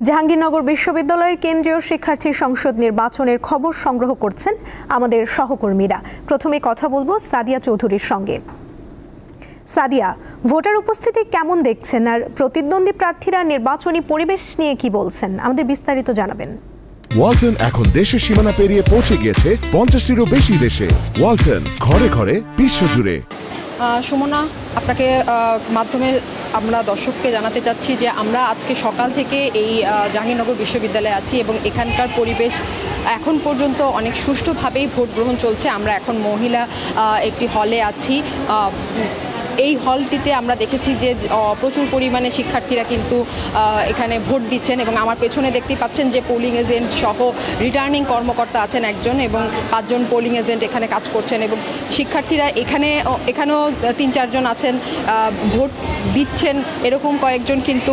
জাহাঙ্গীরনগর বিশ্ববিদ্যালয়ের কেন্দ্রীয় শিক্ষার্থী সংসদ নির্বাচনের খবর সংগ্রহ করছেন আমাদের সহকর্মীরা। প্রথমে কথা বলবো সাদিয়া চৌধুরীর সঙ্গে। সাদিয়া, ভোটার উপস্থিতি কেমন দেখছেন আর প্রতিদ্বন্দ্বী প্রার্থীরা নির্বাচনী পরিবেশ নিয়ে কি বলছেন, আমাদের বিস্তারিত জানাবেন। ওয়ালটন এখন দেশের সীমানা পেরিয়ে পৌঁছে গিয়েছে 50টিরও বেশি দেশে। ওয়ালটন, ঘরে ঘরে বিশ্বজুড়ে। সুমনা, আপনাকে মাধ্যমে আমরা দর্শককে জানাতে চাচ্ছি যে আমরা আজকে সকাল থেকে এই জাহাঙ্গীরনগর বিশ্ববিদ্যালয়ে আছি এবং এখানকার পরিবেশ এখন পর্যন্ত অনেক সুষ্ঠুভাবেই ভোট গ্রহণ চলছে। আমরা এখন মহিলা একটি হলে আছি। এই হলটিতে আমরা দেখেছি যে প্রচুর পরিমাণে শিক্ষার্থীরা কিন্তু এখানে ভোট দিচ্ছেন এবং আমার পেছনে দেখতেই পাচ্ছেন যে পোলিং এজেন্ট সহ রিটার্নিং কর্মকর্তা আছেন একজন এবং 5 জন পোলিং এজেন্ট এখানে কাজ করছেন এবং শিক্ষার্থীরা এখানেও 3-4 জন আছেন, ভোট দিচ্ছেন এরকম কয়েকজন কিন্তু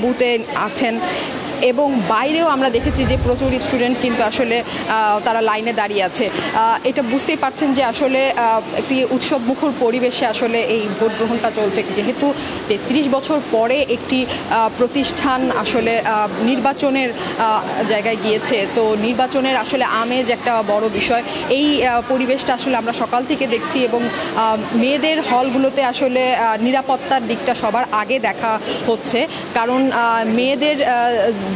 বুথে আছেন। এবং বাইরেও আমরা দেখেছি যে প্রচুর স্টুডেন্ট কিন্তু আসলে তারা লাইনে দাঁড়িয়ে আছে। এটা বুঝতেই পারছেন যে আসলে একটি উৎসবমুখর পরিবেশে আসলে এই ভোট গ্রহণটা চলছে, যেহেতু 33 বছর পরে একটি প্রতিষ্ঠান আসলে নির্বাচনের জায়গায় গিয়েছে। তো নির্বাচনের আসলে আমেজ একটা বড় বিষয়। এই পরিবেশটা আসলে আমরা সকাল থেকে দেখছি এবং মেয়েদের হলগুলোতে আসলে নিরাপত্তার দিকটা সবার আগে দেখা হচ্ছে, কারণ মেয়েদের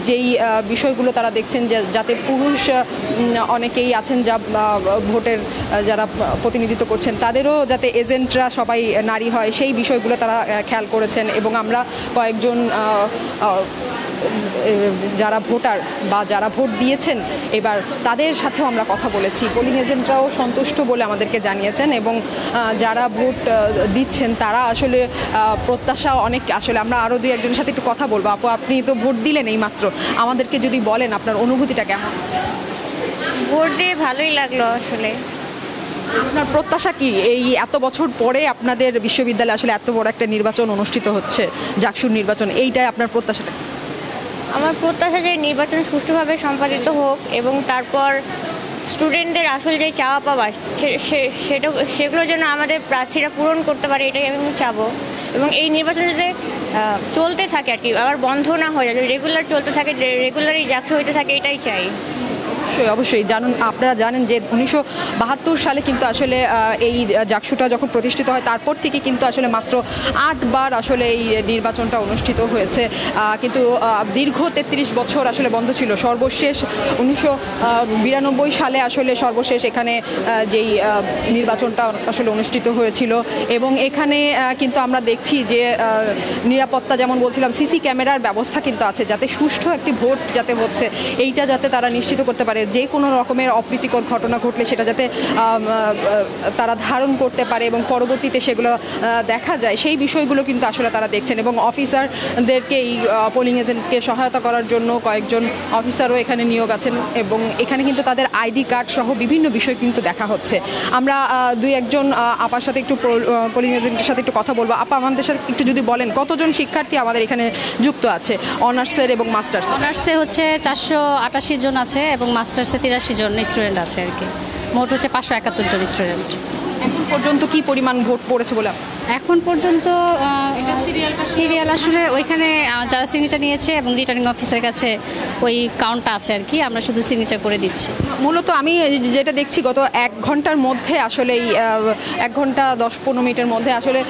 যেই বিষয়গুলো তারা দেখছেন যে যাতে পুরুষ অনেকেই আছেন যা ভোটের যারা প্রতিনিধিত্ব করছেন তাদেরও যাতে এজেন্টরা সবাই নারী হয়, সেই বিষয়গুলো তারা খেয়াল করেছেন। এবং আমরা কয়েকজন যারা ভোটার বা যারা ভোট দিয়েছেন এবার তাদের সাথেও আমরা কথা বলেছি। পোলিং এজেন্টরাও সন্তুষ্ট বলে আমাদেরকে জানিয়েছেন এবং যারা ভোট দিচ্ছেন তারা আসলে প্রত্যাশা অনেক। আসলে আমরা আরও 2-1জনের সাথে একটু কথা বলবো। আপু, আপনি তো ভোট দিলেন এই মাত্র, আমাদেরকে যদি বলেন আপনার অনুভূতিটা কেমন? ভোট দিয়ে ভালোই লাগলো। আসলে আপনার প্রত্যাশা কি? এই এত বছর পরে আপনাদের বিশ্ববিদ্যালয়ে আসলে এত বড় একটা নির্বাচন অনুষ্ঠিত হচ্ছে, জাকসুর নির্বাচন, এইটাই আপনার প্রত্যাশাটা? আমার প্রত্যাশা যে নির্বাচন সুষ্ঠুভাবে সম্পাদিত হোক এবং তারপর স্টুডেন্টদের আসলে যে চাওয়া পাওয়া সেগুলো যেন আমাদের প্রার্থীরা পূরণ করতে পারে, এটাই আমি চাবো। এবং এই নির্বাচন যাতে চলতে থাকে আর কি, আবার বন্ধ না হয়ে যায়, রেগুলার চলতে থাকে, রেগুলারই জাকসু হইতে থাকে, এটাই চাই। অবশ্যই আপনারা জানেন যে 1972 সালে কিন্তু আসলে এই জাকসুটা যখন প্রতিষ্ঠিত হয় তারপর থেকে কিন্তু আসলে মাত্র 8 বার আসলে এই নির্বাচনটা অনুষ্ঠিত হয়েছে, কিন্তু দীর্ঘ 33 বছর আসলে বন্ধ ছিল। সর্বশেষ 1992 সালে আসলে সর্বশেষ এখানে যেই নির্বাচনটা আসলে অনুষ্ঠিত হয়েছিল এবং এখানে কিন্তু আমরা দেখছি যে নিরাপত্তা, যেমন বলছিলাম, সিসি ক্যামেরার ব্যবস্থা কিন্তু আছে যাতে সুষ্ঠু একটি ভোট যাতে হচ্ছে এইটা যাতে তারা নিশ্চিত করতে পারে। যে কোনো রকমের অপ্রীতিকর ঘটনা ঘটলে সেটা যাতে তারা ধারণ করতে পারে এবং পরবর্তীতে সেগুলো দেখা যায়, সেই বিষয়গুলো কিন্তু আসলে তারা দেখছেন। এবং অফিসারদেরকে এই পোলিং এজেন্টকে সহায়তা করার জন্য কয়েকজন অফিসারও এখানে নিয়োগ আছেন এবং এখানে কিন্তু তাদের আইডি কার্ড সহ বিভিন্ন বিষয় কিন্তু দেখা হচ্ছে। আমরা 2-1জন আপার সাথে একটু পোলিং এজেন্টের সাথে একটু কথা বলবো। আপা, আমাদের সাথে একটু যদি বলেন কতজন শিক্ষার্থী আমাদের এখানে যুক্ত আছে অনার্সের এবং মাস্টার্স? অনার্সে হচ্ছে 488 জন আছে এবং মাস্টার্সে 83 জন স্টুডেন্ট আছে আর কি। মোট হচ্ছে 571 জন স্টুডেন্ট। এখন পর্যন্ত কি পরিমাণ ভোট পড়েছে বলে? এখন পর্যন্ত সিরিয়াল আসলে ওইখানে যারা সিগনেচার নিয়েছে এবং রিটার্নিং অফিসারের কাছে ওই কাউন্টটা আছে আর কি, আমরা শুধু সিগনেচার করে দিচ্ছি। মূলত আমি যেটা দেখছি গত 1 ঘন্টার মধ্যে আসলে এই 1 ঘন্টা 10-15 মিনিটের মধ্যে আসলে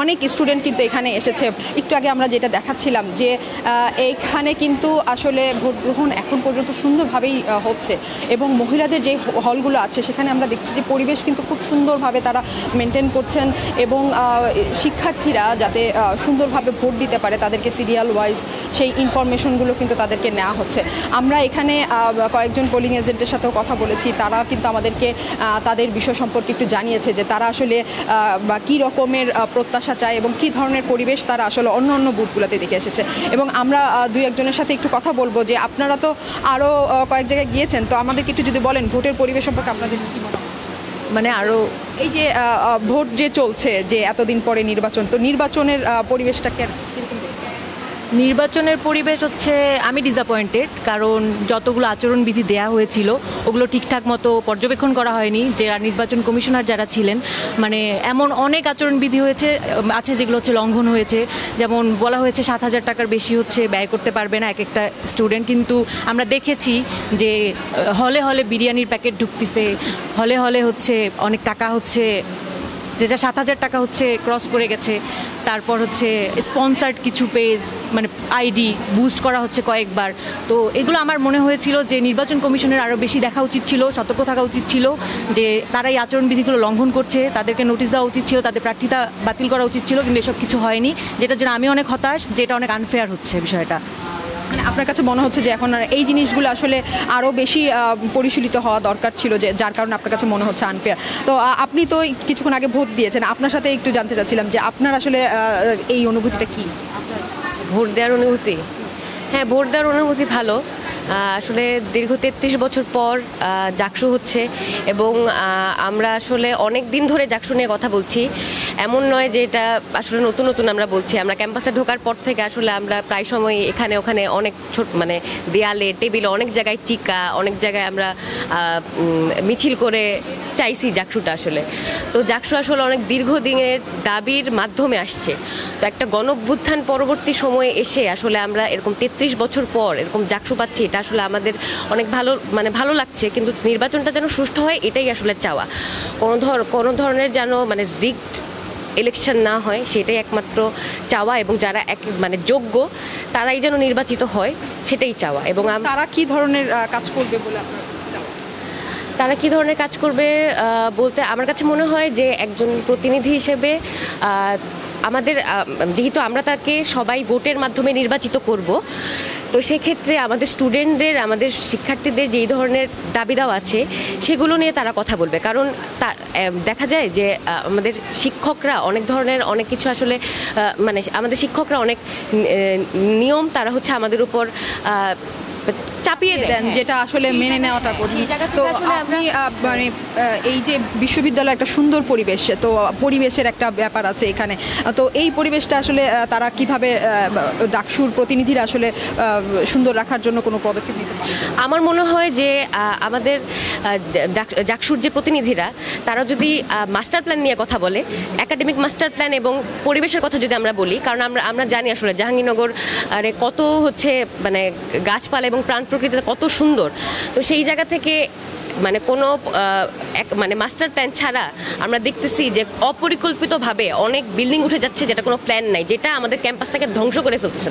অনেক স্টুডেন্ট কিন্তু এখানে এসেছে। একটু আগে আমরা যেটা দেখাচ্ছিলাম যে এইখানে কিন্তু আসলে ভোট গ্রহণ এখন পর্যন্ত সুন্দরভাবেই হচ্ছে এবং মহিলাদের যে হলগুলো আছে সেখানে আমরা দেখছি যে পরিবেশ কিন্তু খুব সুন্দরভাবে তারা মেনটেন করছেন এবং শিক্ষার্থীরা যাতে সুন্দরভাবে ভোট দিতে পারে তাদেরকে সিরিয়াল ওয়াইজ সেই ইনফরমেশনগুলো কিন্তু তাদেরকে নেওয়া হচ্ছে। আমরা এখানে কয়েকজন পোলিং এজেন্টের সাথেও কথা বলেছি, তারা কিন্তু আমাদেরকে তাদের বিষয় সম্পর্কে একটু জানিয়েছে যে তারা আসলে কী রকমের প্রত্যাশা চায় এবং কী ধরনের পরিবেশ তারা আসলে অন্য বুথগুলোতে দেখে এসেছে। এবং আমরা 2-1জনের সাথে একটু কথা বলবো যে আপনারা তো আরও কয়েক জায়গায় গিয়েছেন, তো আমাদেরকে একটু যদি বলেন ভোটের পরিবেশ সম্পর্কে আপনাদের কী মনে হয়? মানে আরও এই যে ভোট যে চলছে, যে এতদিন পরে নির্বাচন, তো নির্বাচনের পরিবেশটা কিরকম দেখছে? নির্বাচনের পরিবেশ হচ্ছে আমি ডিসঅ্যাপয়েন্টেড, কারণ যতগুলো আচরণবিধি দেয়া হয়েছিল ওগুলো ঠিকঠাক মতো পর্যবেক্ষণ করা হয়নি। যারা নির্বাচন কমিশনার যারা ছিলেন, মানে এমন অনেক আচরণবিধি আছে যেগুলো হচ্ছে লঙ্ঘন হয়েছে। যেমন বলা হয়েছে 7,000 টাকার বেশি হচ্ছে ব্যয় করতে পারবে না এক একটা স্টুডেন্ট, কিন্তু আমরা দেখেছি যে হলে হলে বিরিয়ানির প্যাকেট ঢুকতেছে, হলে হলে হচ্ছে অনেক টাকা হচ্ছে, যেটা 7,000 টাকা হচ্ছে ক্রস করে গেছে। তারপর হচ্ছে স্পন্সার্ড কিছু পেজ, মানে আইডি বুস্ট করা হচ্ছে কয়েকবার। তো এগুলো আমার মনে হয়েছিল যে নির্বাচন কমিশনের আরও বেশি দেখা উচিত ছিল, সতর্ক থাকা উচিত ছিল যে তারা এই আচরণবিধিগুলো লঙ্ঘন করছে, তাদেরকে নোটিশ দেওয়া উচিত ছিল, তাদের প্রার্থিতা বাতিল করা উচিত ছিল, কিন্তু এসব কিছু হয়নি, যেটার জন্য আমি অনেক হতাশ, যেটা অনেক আনফেয়ার হচ্ছে বিষয়টা। মানে আপনার কাছে মনে হচ্ছে যে এখন এই জিনিসগুলো আসলে আরও বেশি পরিশীলিত হওয়া দরকার ছিল, যে যার কারণে আপনার কাছে মনে হচ্ছে আনফেয়ার। তো আপনি তো কিছুক্ষণ আগে ভোট দিয়েছেন, আপনার সাথে একটু জানতে চাচ্ছিলাম যে আপনার আসলে এই অনুভূতিটা কি? ভোট দেওয়ার অনুভূতি? হ্যাঁ, ভোট দেওয়ার অনুভূতি ভালো। আসলে দীর্ঘ 33 বছর পর জাকসু হচ্ছে, এবং আমরা আসলে অনেক দিন ধরে জাকসু নিয়ে কথা বলছি। এমন নয় যে এটা আসলে নতুন নতুন আমরা বলছি। আমরা ক্যাম্পাসে ঢোকার পর থেকে আসলে আমরা প্রায় সময় এখানে ওখানে অনেক মানে দেয়ালে টেবিলে অনেক জায়গায় চিকা, অনেক জায়গায় আমরা মিছিল করে চাইছি জাকসুটা আসলে। তো জাকসু আসলে অনেক দীর্ঘদিনের দাবির মাধ্যমে আসছে। তো একটা গণঅভ্যুত্থান পরবর্তী সময়ে এসে আসলে আমরা এরকম 33 বছর পর এরকম জাকসু পাচ্ছি, এটা আসলে আমাদের অনেক ভালো লাগছে। কিন্তু নির্বাচনটা যেন সুষ্ঠু হয়, এটাই আসলে চাওয়া। কোনো ধরনের যেন মানে রিগড ইলেকশন না হয়, সেটাই একমাত্র চাওয়া। এবং যারা যোগ্য তারাই যেন নির্বাচিত হয়, সেটাই চাওয়া। এবং তারা কি ধরনের কাজ করবে বলে আপনার? তারা কী ধরনের কাজ করবে বলতে আমার কাছে মনে হয় যে একজন প্রতিনিধি হিসেবে আমাদের, যেহেতু আমরা তাকে সবাই ভোটের মাধ্যমে নির্বাচিত করব, তো সেক্ষেত্রে আমাদের স্টুডেন্টদের, আমাদের শিক্ষার্থীদের যেই ধরনের দাবি দাওয়া আছে সেগুলো নিয়ে তারা কথা বলবে। কারণ দেখা যায় যে আমাদের শিক্ষকরা অনেক ধরনের অনেক কিছু আসলে আমাদের শিক্ষকরা অনেক নিয়ম তারা হচ্ছে আমাদের উপর চাপিয়ে দেন, যেটা আসলে মেনে নেওয়াটা কঠিন। তো আপনি মানে এই যে বিশ্ববিদ্যালয় একটা সুন্দর পরিবেশ, তো পরিবেশের একটা ব্যাপার আছে এখানে। তো এই পরিবেশটা আসলে তারা কিভাবে ডাকসুর প্রতিনিধিরা আসলে সুন্দর রাখার জন্য কোনো পদক্ষেপ নিতে পারে? আমার মনে হয় যে আমাদের ডাকসুর যে প্রতিনিধিরা তারা যদি মাস্টার প্ল্যান নিয়ে কথা বলে, একাডেমিক মাস্টার প্ল্যান এবং পরিবেশের কথা যদি আমরা বলি, কারণ আমরা জানি আসলে জাহাঙ্গীরনগর কত হচ্ছে মানে গাছপালা এবং প্রাণ প্রকৃতিতে কত সুন্দর। তো সেই জায়গা থেকে কোনো মাস্টার প্ল্যান ছাড়া আমরা দেখতেছি যে অপরিকল্পিতভাবে অনেক বিল্ডিং উঠে যাচ্ছে, যেটা কোনো প্ল্যান নাই, যেটা আমাদের ক্যাম্পাসটাকে ধ্বংস করে ফেলতেছে।